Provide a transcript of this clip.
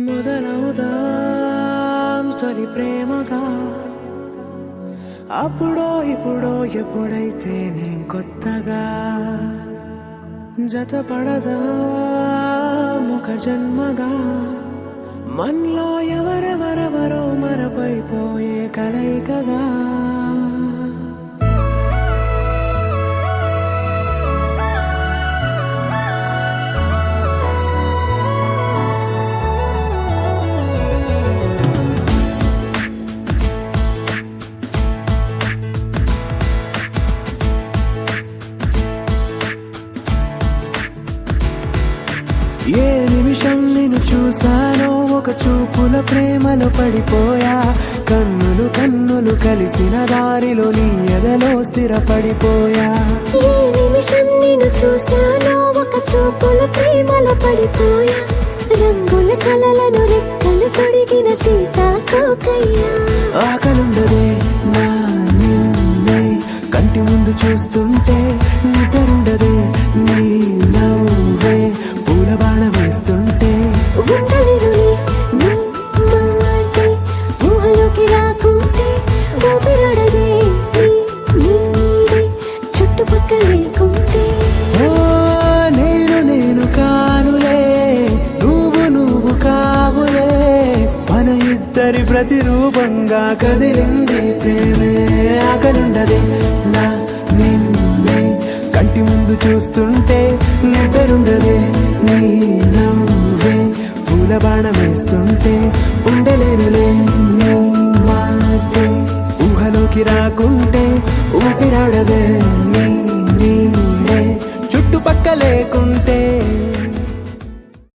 మొదలవుదాం తొలి ప్రేమగా అప్పుడో ఇప్పుడో ఎప్పుడైతే నేను కొత్తగా జతపడదా ఒక జన్మగా మనలో ఎవరెవరెవరో మరపైపోయే కలయికగా ఏ నిమిషం నిన్ను చూసానో ఒక చూపుల ప్రేమలో పడిపోయా కన్నులు కన్నులు కలిసిన దారిలో నీ ఎదలో స్థిరపడిపోయా ఏ నిమిషం నిన్ను చూసానో ఒక చూపుల ప్రేమలో పడిపోయా రంగుల కలలను రెక్కలు తొడిగిన సీతాకోకయ్యా ఆకలుండదే నా నిన్నే కంటి ముందు చూస్తుంటే నిద్రుండదే నీ నవ్వే పూల బాణం వేస్తుంటే ఉండలేనులే నీ మాటే ఊహలోకి రాకుంటే ఊపిరాడదే నీ నీడే చుట్టుపక్కల లేకుంటే ఓ నేను కానులే నువ్వు కావులే మన ఇద్దరి ప్రతిరూపంగా కదిలింది ప్రేమే ఆకలుండదే నా నిన్నే కంటి ముందు చూస్తుంటే నిద్రుండదే నీ నవ్వే పూల బాణం వేస్తుంటే ఉండలేనులే నీ మాటే ఊహలోకి రాకుంటే ఊపిరాడదే నీ నీడే చుట్టుపక్క లేకుంటే